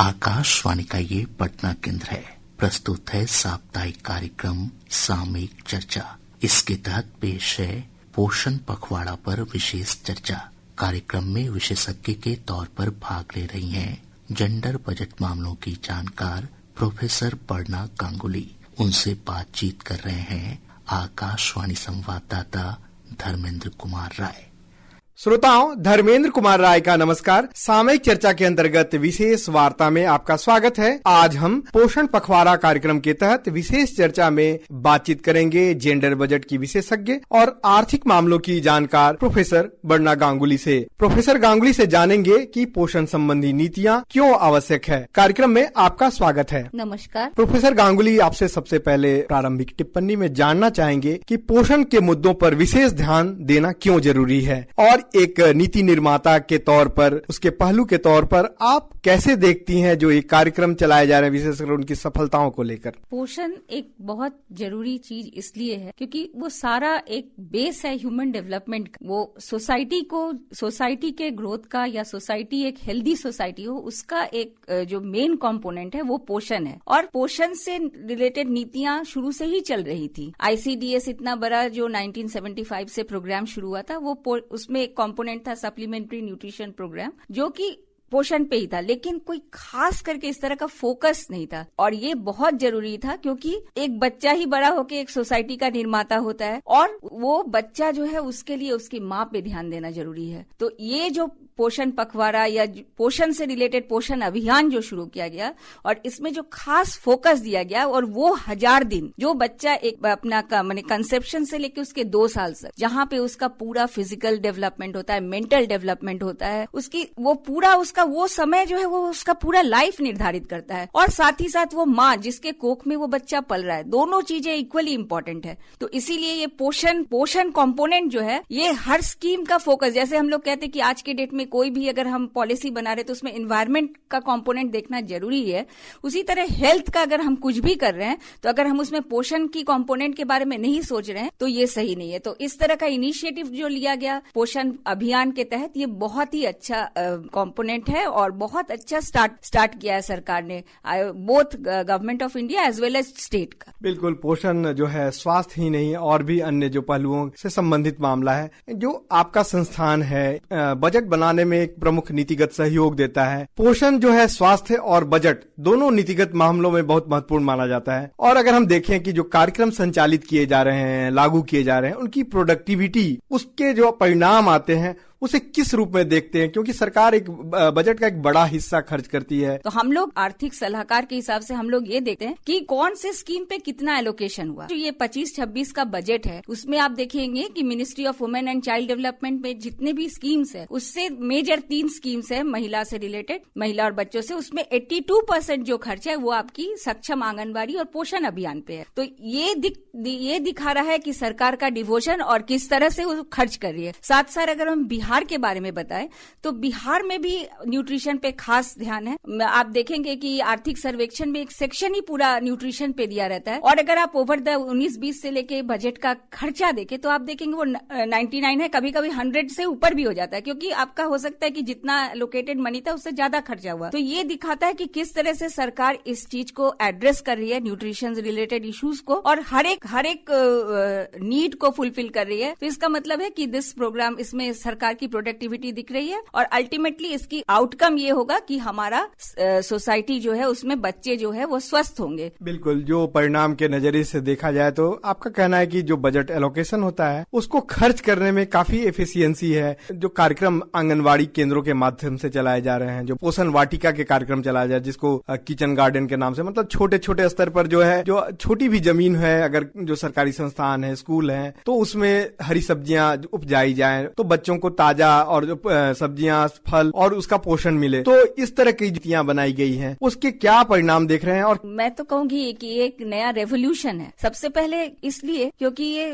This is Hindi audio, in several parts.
आकाशवाणी का ये पटना केंद्र है। प्रस्तुत है साप्ताहिक कार्यक्रम सामयिक चर्चा। इसके तहत पेश है पोषण पखवाड़ा पर विशेष चर्चा। कार्यक्रम में विशेषज्ञ के तौर पर भाग ले रही हैं जेंडर बजट मामलों की जानकार प्रोफेसर बर्ना गांगुली। उनसे बातचीत कर रहे हैं आकाशवाणी संवाददाता धर्मेंद्र कुमार राय। श्रोताओं, धर्मेंद्र कुमार राय का नमस्कार। सामयिक चर्चा के अंतर्गत विशेष वार्ता में आपका स्वागत है। आज हम पोषण पखवाड़ा कार्यक्रम के तहत विशेष चर्चा में बातचीत करेंगे जेंडर बजट की विशेषज्ञ और आर्थिक मामलों की जानकार प्रोफेसर बर्ना गांगुली से। प्रोफेसर गांगुली से जानेंगे कि पोषण संबंधी नीतियाँ क्यों आवश्यक है। कार्यक्रम में आपका स्वागत है। नमस्कार। प्रोफेसर गांगुली, आपसे सबसे पहले प्रारंभिक टिप्पणी में जानना चाहेंगे कि पोषण के मुद्दों पर विशेष ध्यान देना क्यों जरूरी है, और एक नीति निर्माता के तौर पर, उसके पहलू के तौर पर आप कैसे देखती हैं जो ये कार्यक्रम चलाए जा रहे हैं, विशेषकर उनकी सफलताओं को लेकर। पोषण एक बहुत जरूरी चीज इसलिए है क्योंकि वो सारा एक बेस है ह्यूमन डेवलपमेंट का। वो सोसाइटी के ग्रोथ का, या सोसाइटी एक हेल्दी सोसाइटी हो, उसका एक जो मेन कंपोनेंट है वो पोषण है। और पोषण से रिलेटेड नीतियां शुरू से ही चल रही थी। ICDS इतना बड़ा जो 1975 से प्रोग्राम शुरू हुआ था, वो उसमें एक कंपोनेंट था सप्लीमेंट्री न्यूट्रिशन प्रोग्राम, जो कि पोषण पे ही था, लेकिन कोई खास करके इस तरह का फोकस नहीं था। और ये बहुत जरूरी था क्योंकि एक बच्चा ही बड़ा होकर एक सोसाइटी का निर्माता होता है, और वो बच्चा जो है उसके लिए उसकी माँ पे ध्यान देना जरूरी है। तो ये जो पोषण पखवाड़ा या पोषण से रिलेटेड पोषण अभियान जो शुरू किया गया, और इसमें जो खास फोकस दिया गया, और वो 1000 दिन जो बच्चा एक अपना माने कंसेप्शन से लेके उसके 2 साल तक, जहाँ पे उसका पूरा फिजिकल डेवलपमेंट होता है, मेंटल डेवलपमेंट होता है, उसकी वो पूरा उसका वो समय जो है वो उसका पूरा लाइफ निर्धारित करता है। और साथ ही साथ वो माँ जिसके कोख में वो बच्चा पल रहा है, दोनों चीजें इक्वली इंपॉर्टेंट है। तो इसीलिए ये पोषण कंपोनेंट जो है, ये हर स्कीम का फोकस, जैसे हम लोग कहते हैं कि आज के डेट में कोई भी अगर हम पॉलिसी बना रहे तो उसमें एनवायरमेंट का कंपोनेंट देखना जरूरी है। उसी तरह हेल्थ का अगर हम कुछ भी कर रहे हैं, तो अगर हम उसमें पोषण की कंपोनेंट के बारे में नहीं सोच रहे हैं तो ये सही नहीं है। तो इस तरह का इनिशिएटिव जो लिया गया पोषण अभियान के तहत, ये बहुत ही अच्छा कंपोनेंट है और बहुत अच्छा स्टार्ट किया है सरकार ने, both government of India as well as state का। बिल्कुल, पोषण जो है स्वास्थ्य ही नहीं और भी अन्य जो पहलुओं से संबंधित मामला है। जो आपका संस्थान है बजट बनाने में एक प्रमुख नीतिगत सहयोग देता है। पोषण जो है स्वास्थ्य और बजट दोनों नीतिगत मामलों में बहुत महत्वपूर्ण माना जाता है। और अगर हम देखें कि जो कार्यक्रम संचालित किए जा रहे हैं, लागू किए जा रहे हैं, उनकी प्रोडक्टिविटी, उसके जो परिणाम आते हैं, उसे किस रूप में देखते हैं, क्योंकि सरकार एक बजट का एक बड़ा हिस्सा खर्च करती है। तो हम लोग आर्थिक सलाहकार के हिसाब से हम लोग ये देखते हैं कि कौन से स्कीम पे कितना एलोकेशन हुआ। जो ये 25-26 का बजट है, उसमें आप देखेंगे कि ministry of women and child development में जितने भी स्कीम्स है, उससे मेजर 3 स्कीम्स है महिला से रिलेटेड, महिला और बच्चों से। उसमें 82% जो खर्च है वो आपकी सक्षम आंगनबाड़ी और पोषण अभियान पे है। तो ये दिखा रहा है कि सरकार का डिवोशन और किस तरह से वो खर्च कर रही है। साथ साथ अगर हम बिहार के बारे में बताएं तो बिहार में भी न्यूट्रिशन पे खास ध्यान है। आप देखेंगे कि आर्थिक सर्वेक्षण में एक सेक्शन ही पूरा न्यूट्रिशन पे दिया रहता है। और अगर आप ओवर द 19-20 से लेके बजट का खर्चा देखें तो आप देखेंगे वो 99 है, कभी कभी 100 से ऊपर भी हो जाता है, क्योंकि आपका हो सकता है कि जितना एलोकेटेड मनी था उससे ज्यादा खर्चा हुआ। तो ये दिखाता है कि किस तरह से सरकार इस चीज को एड्रेस कर रही है, न्यूट्रिशन रिलेटेड इश्यूज को, और हर एक नीड को फुलफिल कर रही है। तो इसका मतलब है कि दिस प्रोग्राम, इसमें सरकार की प्रोडक्टिविटी दिख रही है, और अल्टीमेटली इसकी आउटकम ये होगा कि हमारा सोसाइटी जो है उसमें बच्चे जो है वो स्वस्थ होंगे। बिल्कुल, जो परिणाम के नजरिए से देखा जाए तो आपका कहना है कि जो बजट एलोकेशन होता है उसको खर्च करने में काफी एफिशिएंसी है। जो कार्यक्रम आंगनवाड़ी केंद्रों के माध्यम से चलाए जा रहे हैं, जो पोषण वाटिका के कार्यक्रम चलाए जा रहे हैं, जिसको किचन गार्डन के नाम से, मतलब छोटे छोटे स्तर पर जो है, जो छोटी भी जमीन है, अगर जो सरकारी संस्थान है, स्कूल है, तो उसमें हरी सब्जियां उपजाई जाए तो बच्चों को ताजा और जो सब्जियां, फल और उसका पोषण मिले। तो इस तरह की नीतियां बनाई गई हैं, उसके क्या परिणाम देख रहे हैं? और मैं तो कहूंगी कि एक नया रेवोल्यूशन है। सबसे पहले इसलिए क्योंकि ये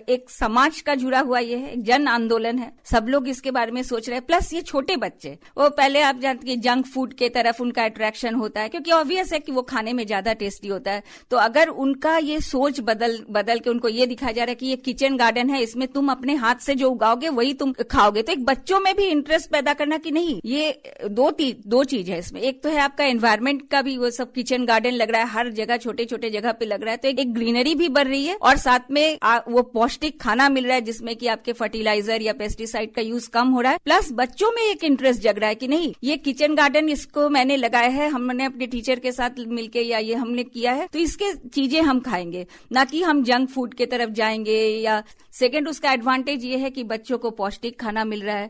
एक समाज का जुड़ा हुआ ये है, एक जन आंदोलन है, सब लोग इसके बारे में सोच रहे हैं। प्लस ये छोटे बच्चे, वो पहले आप जानते हैं जंक फूड के तरफ उनका अट्रैक्शन होता है, क्योंकि ऑब्वियस है कि वो खाने में ज्यादा टेस्टी होता है। तो अगर उनका ये सोच बदल के उनको ये दिखाया जा रहा है कि ये किचन गार्डन है, इसमें तुम अपने हाथ से जो उगाओगे वही तुम खाओगे, करोगे तो एक बच्चों में भी इंटरेस्ट पैदा करना कि नहीं, ये दो चीज है इसमें। एक तो है आपका एनवायरमेंट का भी, वो सब किचन गार्डन लग रहा है, हर जगह छोटे छोटे जगह पे लग रहा है, तो एक ग्रीनरी भी बढ़ रही है और साथ में वो पौष्टिक खाना मिल रहा है जिसमें कि आपके फर्टिलाइजर या पेस्टिसाइड का यूज कम हो रहा है। प्लस बच्चों में एक इंटरेस्ट जग रहा है कि नहीं, ये किचन गार्डन इसको मैंने लगाया है, हमने अपने टीचर के साथ मिलके या ये हमने किया है, तो इसके चीजें हम खाएंगे, ना कि हम जंक फूड के तरफ जाएंगे। या सेकंड, उसका एडवांटेज ये है कि बच्चों को पौष्टिक खाना मिल रहा है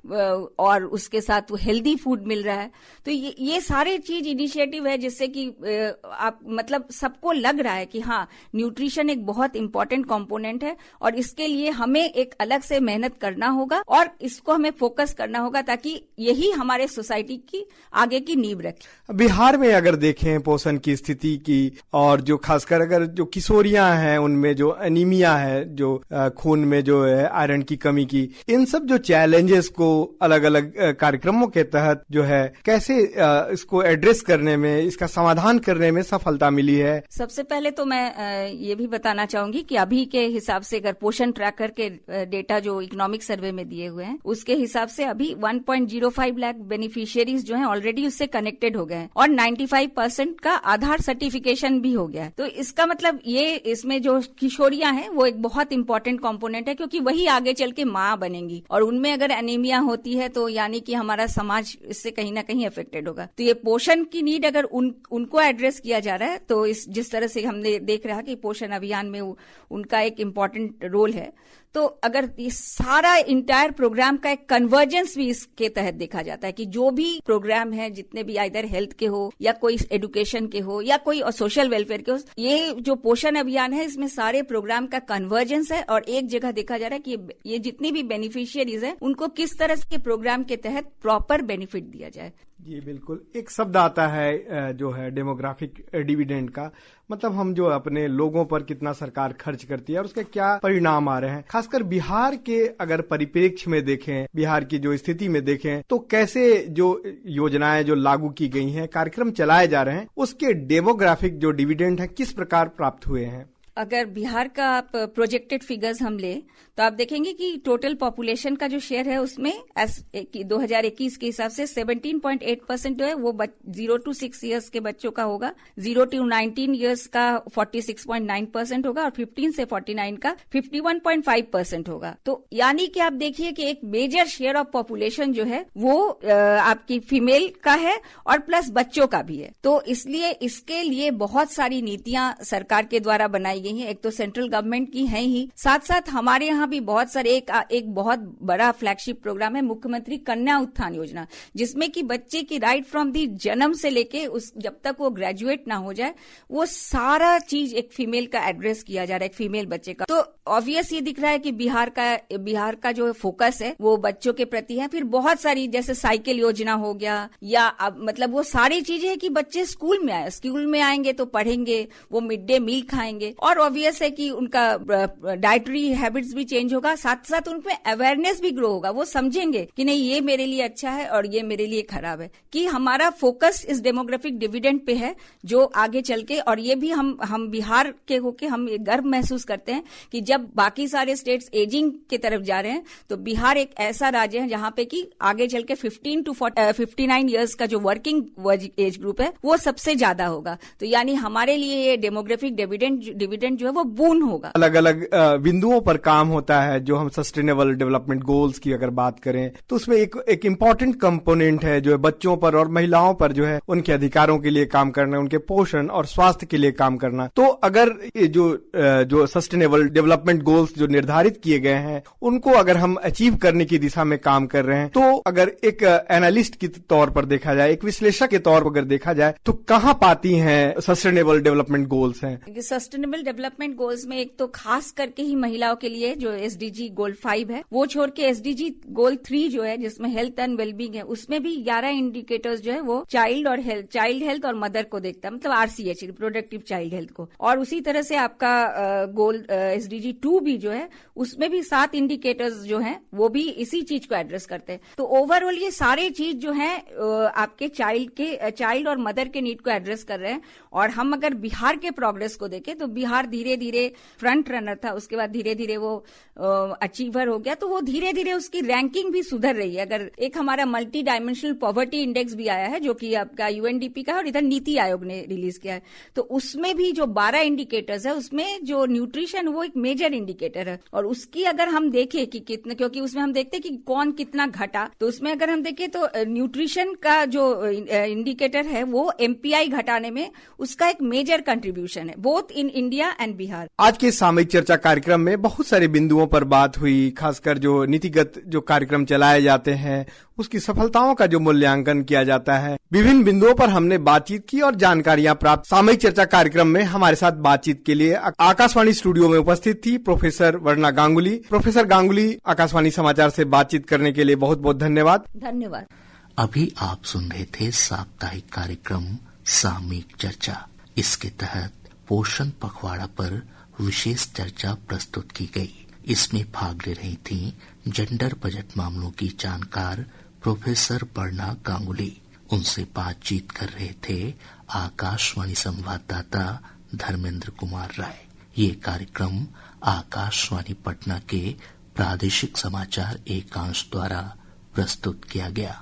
और उसके साथ वो हेल्दी फूड मिल रहा है। तो ये सारे चीज इनिशिएटिव है जिससे कि आप मतलब सबको लग रहा है कि हाँ, न्यूट्रिशन एक बहुत इंपॉर्टेंट कंपोनेंट है और इसके लिए हमें एक अलग से मेहनत करना होगा और इसको हमें फोकस करना होगा ताकि यही हमारे सोसाइटी की आगे की नींव रखे। बिहार में अगर देखें पोषण की स्थिति की, और जो खासकर अगर जो किशोरियां हैं उनमें जो एनीमिया है, जो खून में जो है आयरन की कमी की, इन सब जो चैलेंजेस को अलग अलग कार्यक्रमों के तहत जो है कैसे इसको एड्रेस करने में, इसका समाधान करने में सफलता मिली है? सबसे पहले तो मैं ये भी बताना चाहूंगी कि अभी के हिसाब से अगर पोषण ट्रैकर के डेटा जो इकोनॉमिक सर्वे में दिए हुए हैं उसके हिसाब से अभी 1.05 लाख बेनिफिशियरीज जो हैं ऑलरेडी उससे कनेक्टेड हो गए हैं और 95% का आधार सर्टिफिकेशन भी हो गया है। तो इसका मतलब ये इसमें जो किशोरियां हैं वो एक बहुत इंपॉर्टेंट कंपोनेंट है, क्योंकि वही आगे चल के माँ बनेंगी और उनमें अगर एनीमिया होती है तो यानी कि हमारा समाज इससे कहीं ना कहीं अफेक्टेड होगा। तो ये पोषण की नीड अगर उनको एड्रेस किया जा रहा है तो जिस तरह से हमने देख रहा कि पोषण अभियान में उनका एक इम्पोर्टेंट रोल है, तो अगर ये सारा इंटायर प्रोग्राम का एक कन्वर्जेंस भी इसके तहत देखा जाता है कि जो भी प्रोग्राम है, जितने भी आइदर हेल्थ के हो या कोई एजुकेशन के हो या कोई सोशल वेलफेयर के हो, ये जो पोषण अभियान है इसमें सारे प्रोग्राम का कन्वर्जेंस है और एक जगह देखा जा रहा है कि ये जितनी भी बेनिफिशियरीज है उनको किस तरह के प्रोग्राम के तहत प्रॉपर बेनिफिट दिया जाए। जी बिल्कुल। एक शब्द आता है जो है डेमोग्राफिक डिविडेंड का, मतलब हम जो अपने लोगों पर कितना सरकार खर्च करती है और उसके क्या परिणाम आ रहे हैं। खासकर बिहार के अगर परिप्रेक्ष्य में देखें, बिहार की जो स्थिति में देखें, तो कैसे जो योजनाएं जो लागू की गई हैं, कार्यक्रम चलाए जा रहे हैं, उसके डेमोग्राफिक जो डिविडेंड है किस प्रकार प्राप्त हुए हैं? अगर बिहार का आप प्रोजेक्टेड फिगर्स हम ले तो आप देखेंगे कि टोटल पॉपुलेशन का जो शेयर है उसमें 2021 के हिसाब से 17.8% जो है वो 0 to 6 ईयर्स के बच्चों का होगा, 0 to 19 ईयर्स का 46.9% होगा और 15 से 49 का 51.5% होगा। तो यानी कि आप देखिए कि एक मेजर शेयर ऑफ पॉपुलेशन जो है वो आपकी फीमेल का है और प्लस बच्चों का भी है। तो इसलिए इसके लिए बहुत सारी नीतियां सरकार के द्वारा बनाई गई हैं। एक तो सेंट्रल गवर्नमेंट की है ही, साथ साथ हमारे यहाँ भी बहुत सारे एक बहुत बड़ा फ्लैगशिप प्रोग्राम है मुख्यमंत्री कन्या उत्थान योजना, जिसमें कि बच्चे की राइट फ्रॉम दी जन्म से लेके उस जब तक वो ग्रेजुएट ना हो जाए वो सारा चीज एक फीमेल का एड्रेस किया जा रहा है, एक फीमेल बच्चे का। तो ऑब्वियस ये दिख रहा है कि बिहार का जो फोकस है वो बच्चों के प्रति है। फिर बहुत सारी जैसे साइकिल योजना हो गया या मतलब वो सारी चीजें है कि बच्चे स्कूल में आएंगे तो पढ़ेंगे, वो मिड डे मील खाएंगे और ऑब्वियस है कि उनका डाइटरी हैबिट्स भी चेंज होगा, साथ साथ उनमें अवेयरनेस भी ग्रो होगा। वो समझेंगे कि नहीं ये मेरे लिए अच्छा है और ये मेरे लिए खराब है, कि हमारा फोकस इस डेमोग्राफिक डिविडेंड पे है जो आगे चल के, और ये भी हम बिहार के होके हम गर्व महसूस करते हैं कि जब बाकी सारे स्टेट्स एजिंग की तरफ जा रहे हैं तो बिहार एक ऐसा राज्य है जहां पे कि आगे चल के 15 to 59 ईयर्स का जो वर्किंग एज ग्रुप है वो सबसे ज्यादा होगा। तो यानी हमारे लिए ये डेमोग्राफिक डिविडेंड जो है वो बून होगा। अलग अलग बिंदुओं पर काम होता है। जो हम सस्टेनेबल डेवलपमेंट गोल्स की अगर बात करें तो उसमें एक इम्पोर्टेंट कंपोनेंट है जो है बच्चों पर और महिलाओं पर जो है उनके अधिकारों के लिए काम करना, उनके पोषण और स्वास्थ्य के लिए काम करना। तो अगर ये जो सस्टेनेबल डेवलपमेंट गोल्स जो निर्धारित किए गए हैं उनको अगर हम अचीव करने की दिशा में काम कर रहे हैं, तो अगर एक एनालिस्ट के तौर पर देखा जाए, एक विश्लेषक के तौर पर अगर देखा जाए, तो कहाँ पाती हैं सस्टेनेबल डेवलपमेंट गोल्स हैं? सस्टेनेबल डेवलपमेंट गोल्स में एक तो खास करके ही महिलाओं के लिए जो SDG गोल 5 है वो छोड़ के SDG गोल 3 जो है जिसमें हेल्थ एंड वेलबींग है, उसमें भी 11 इंडिकेटर्स जो है वो चाइल्ड हेल्थ और मदर को देखता है, मतलब RCH रिप्रोडक्टिव चाइल्ड हेल्थ को। और उसी तरह से आपका गोल SDG 2 भी जो है उसमें भी 7 इंडिकेटर्स जो हैं वो भी इसी चीज को एड्रेस करते हैं। तो ओवरऑल ये सारे चीज जो है आपके चाइल्ड और मदर के नीड को एड्रेस कर रहे हैं। और हम अगर बिहार के प्रोग्रेस को देखें तो बिहार बार धीरे धीरे फ्रंट रनर था, उसके बाद धीरे धीरे वो अचीवर हो गया, तो वो धीरे धीरे उसकी रैंकिंग भी सुधर रही है। अगर एक हमारा मल्टी डायमेंशनल पॉवर्टी इंडेक्स भी आया है जो कि आपका यूएनडीपी का है और इधर नीति आयोग ने रिलीज किया है, तो उसमें भी जो 12 इंडिकेटर्स है उसमें जो न्यूट्रिशन वो एक मेजर इंडिकेटर है। और उसकी अगर हम देखें कि कितने, क्योंकि उसमें हम देखते हैं कि कौन कितना घटा, तो उसमें अगर हम देखें तो न्यूट्रिशन का जो इंडिकेटर है वो एमपीआई घटाने में उसका एक मेजर कंट्रीब्यूशन है, both in India and Bihar. आज के सामयिक चर्चा कार्यक्रम में बहुत सारे बिंदुओं पर बात हुई, खासकर जो नीतिगत जो कार्यक्रम चलाए जाते हैं उसकी सफलताओं का जो मूल्यांकन किया जाता है, विभिन्न बिंदुओं पर हमने बातचीत की और जानकारियां प्राप्त। सामयिक चर्चा कार्यक्रम में हमारे साथ बातचीत के लिए आकाशवाणी स्टूडियो में उपस्थित थी प्रोफेसर वर्णा गांगुली। प्रोफेसर गांगुली, आकाशवाणी समाचार से बातचीत करने के लिए बहुत बहुत धन्यवाद। धन्यवाद। अभी आप सुन रहे थे साप्ताहिक कार्यक्रम सामयिक चर्चा। इसके तहत पोषण पखवाड़ा पर विशेष चर्चा प्रस्तुत की गई। इसमें भाग ले रही थी जेंडर बजट मामलों की जानकार प्रोफेसर वर्णा गांगुली। उनसे बातचीत कर रहे थे आकाशवाणी संवाददाता धर्मेंद्र कुमार राय। ये कार्यक्रम आकाशवाणी पटना के प्रादेशिक समाचार एकांश द्वारा प्रस्तुत किया गया।